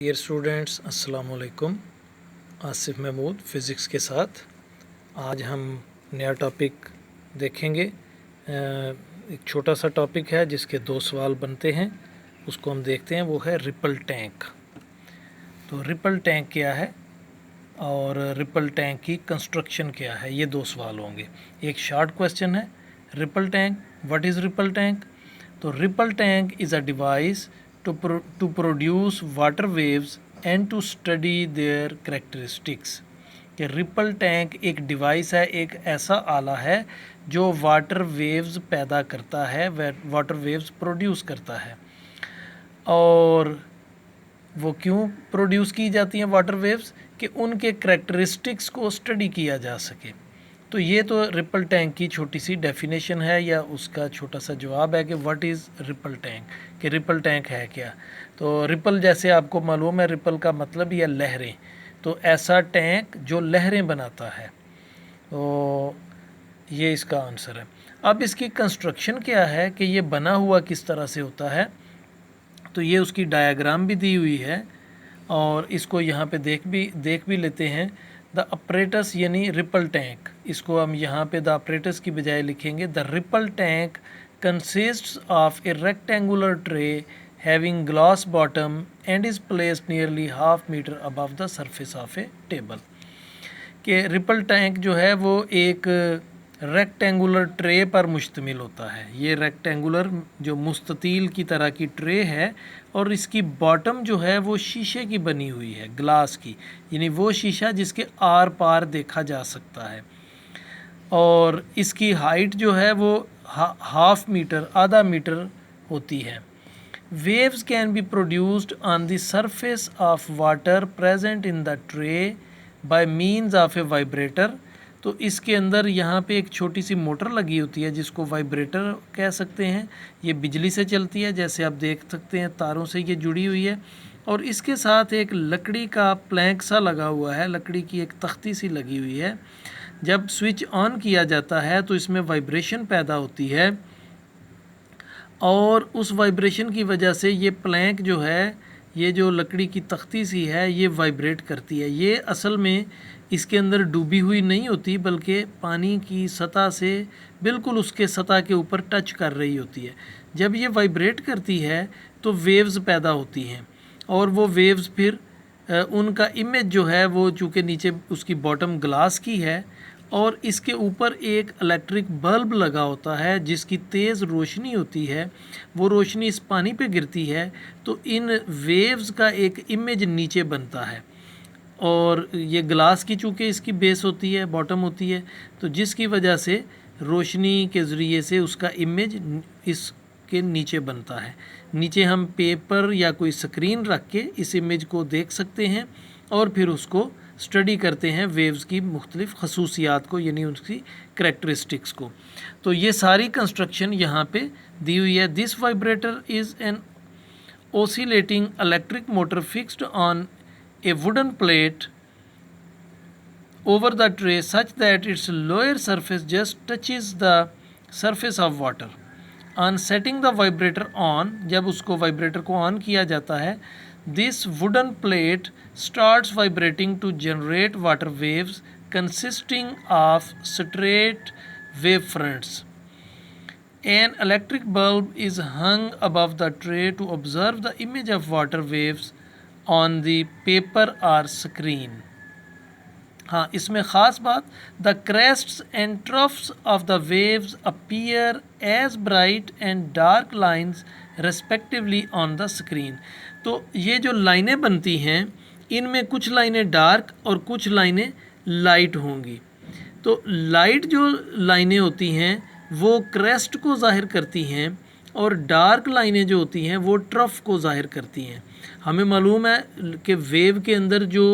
Dear students, अस्सलाम वालेकुम। Asif Mahmood physics के साथ आज हम नया टॉपिक देखेंगे। एक छोटा सा टॉपिक है जिसके 2 सवाल बनते हैं, उसको हम देखते हैं। वो है रिपल टैंक। तो रिपल टैंक क्या है और रिपल टैंक की कंस्ट्रक्शन क्या है, ये 2 सवाल होंगे। एक शॉर्ट क्वेश्चन है, ripple tank, what is ripple tank. तो ripple tank is a device to produce water waves and to study their characteristics। कि रिपल टैंक एक डिवाइस है, एक ऐसा आला है जो वाटर वेव्स पैदा करता है, वाटर वेव्स प्रोड्यूस करता है। और वो क्यों प्रोड्यूस की जाती हैं वाटर वेव्स, कि उनके करैक्टरिस्टिक्स को स्टडी किया जा सके। तो ये तो रिपल टैंक की छोटी सी डेफिनेशन है या उसका छोटा सा जवाब है कि व्हाट इज़ रिपल टैंक, कि रिपल टैंक है क्या। तो रिपल, जैसे आपको मालूम है, रिपल का मतलब ही है लहरें। तो ऐसा टैंक जो लहरें बनाता है, तो ये इसका आंसर है। अब इसकी कंस्ट्रक्शन क्या है, कि ये बना हुआ किस तरह से होता है। तो ये उसकी डायग्राम भी दी हुई है और इसको यहाँ पे देख भी लेते हैं। द अपरेटस यानी रिपल टैंक, इसको हम यहाँ पे द अपरेटस की बजाय लिखेंगे the ripple tank consists of a rectangular tray having glass bottom and is placed nearly half metre above the surface of a table. कि रिपल टैंक जो है वो एक रेक्टेंगुलर ट्रे पर मुश्तमिल होता है। ये रेक्टेंगुलर जो मुस्ततील की तरह की ट्रे है और इसकी बॉटम जो है वो शीशे की बनी हुई है, ग्लास की, यानी वो शीशा जिसके आर पार देखा जा सकता है। और इसकी हाइट जो है वो हाफ मीटर, आधा मीटर होती है। Waves can be produced on the surface of water present in the tray bye means of A vibrator. तो इसके अंदर यहाँ पे एक छोटी सी मोटर लगी होती है जिसको वाइब्रेटर कह सकते हैं। ये बिजली से चलती है, जैसे आप देख सकते हैं तारों से ये जुड़ी हुई है। और इसके साथ एक लकड़ी का प्लैंक सा लगा हुआ है, लकड़ी की एक तख्ती सी लगी हुई है। जब स्विच ऑन किया जाता है तो इसमें वाइब्रेशन पैदा होती है और उस वाइब्रेशन की वजह से ये प्लैंक जो है, ये जो लकड़ी की तख्ती सी है, ये वाइब्रेट करती है। ये असल में इसके अंदर डूबी हुई नहीं होती, बल्कि पानी की सतह से बिल्कुल उसके सतह के ऊपर टच कर रही होती है। जब ये वाइब्रेट करती है तो वेव्स पैदा होती हैं और वो वेव्स फिर उनका इमेज जो है वो, चूँकि नीचे उसकी बॉटम ग्लास की है और इसके ऊपर एक इलेक्ट्रिक बल्ब लगा होता है जिसकी तेज़ रोशनी होती है, वो रोशनी इस पानी पे गिरती है तो इन वेव्स का एक इमेज नीचे बनता है। और ये ग्लास की चूँकि इसकी बेस होती है, बॉटम होती है, तो जिसकी वजह से रोशनी के ज़रिए से उसका इमेज इसके नीचे बनता है। नीचे हम पेपर या कोई स्क्रीन रख के इस इमेज को देख सकते हैं और फिर उसको स्टडी करते हैं, वेव्स की मुख्तलिफ़ खसूसियात को, यानी उसकी करैक्टरिस्टिक्स को। तो ये सारी कंस्ट्रक्शन यहाँ पे दी हुई है। This vibrator is an oscillating electric motor fixed on a wooden plate over the tray such that its lower surface just touches the surface of water. On setting the vibrator on, जब उसको vibrator को on किया जाता है, this wooden plate starts vibrating to generate water waves consisting of straight wave fronts. An electric bulb is hung above the tray to observe the image of water waves on the paper or screen. हाँ, इसमें ख़ास बात, the crests and troughs of the waves appear as bright and dark lines respectively on the screen. तो ये जो लाइनें बनती हैं इनमें कुछ लाइनें डार्क और कुछ लाइनें लाइट होंगी। तो लाइट जो लाइनें होती हैं वो क्रेस्ट को ज़ाहिर करती हैं और डार्क लाइनें जो होती हैं वो ट्रफ को ज़ाहिर करती हैं। हमें मालूम है कि वेव के अंदर जो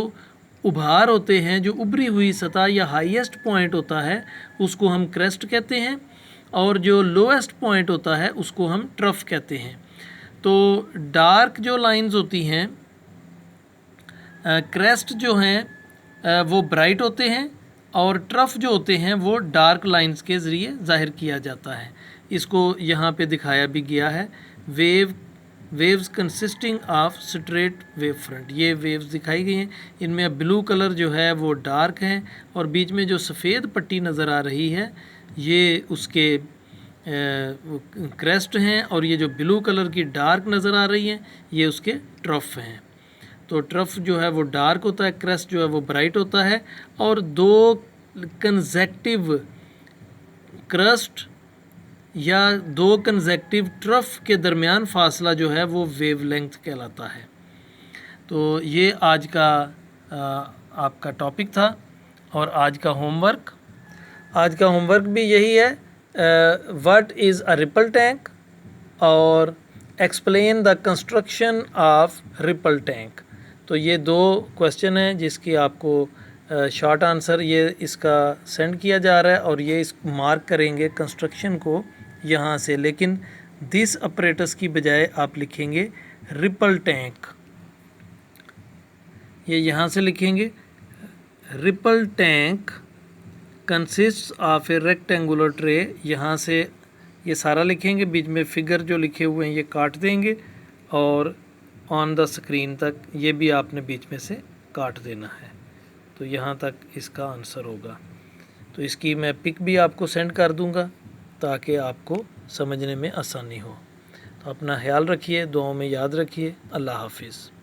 उभार होते हैं, जो उभरी हुई सतह या हाईएस्ट पॉइंट होता है उसको हम क्रेस्ट कहते हैं और जो लोएस्ट पॉइंट होता है उसको हम ट्रफ कहते हैं। तो डार्क जो लाइंस होती हैं, क्रेस्ट जो हैं वो ब्राइट होते हैं और ट्रफ जो होते हैं वो डार्क लाइंस के ज़रिए ज़ाहिर किया जाता है। इसको यहाँ पे दिखाया भी गया है। Wave waves consisting of straight wave front. ये वेव्स दिखाई गई हैं, इनमें ब्लू कलर जो है वो डार्क है और बीच में जो सफ़ेद पट्टी नज़र आ रही है ये उसके क्रेस्ट हैं, और ये जो ब्लू कलर की डार्क नज़र आ रही हैं ये उसके ट्रफ हैं। तो ट्रफ जो है वो डार्क होता है, क्रेस्ट जो है वो ब्राइट होता है, और दो कंसेक्टिव क्रस्ट या दो कंसेक्टिव ट्रफ के दरमियान फासला जो है वो वेवलेंथ कहलाता है। तो ये आज का आपका टॉपिक था और आज का होमवर्क भी यही है, what is a ripple tank और explain the construction of ripple tank. तो ये दो क्वेश्चन हैं जिसकी आपको शॉर्ट आंसर ये इसका सेंड किया जा रहा है, और ये इस मार्क करेंगे कंस्ट्रक्शन को यहाँ से, लेकिन दिस ऑपरेटर्स की बजाय आप लिखेंगे रिपल टैंक। ये यहाँ से लिखेंगे ripple tank consist of a rectangular tray. यहाँ से ये सारा लिखेंगे, बीच में फिगर जो लिखे हुए हैं ये काट देंगे, और ऑन द स्क्रीन तक ये भी आपने बीच में से काट देना है। तो यहाँ तक इसका आंसर होगा। तो इसकी मैं पिक भी आपको सेंड कर दूँगा ताकि आपको समझने में आसानी हो। तो अपना ख्याल रखिए, दुआओं में याद रखिए। अल्लाह हाफिज़।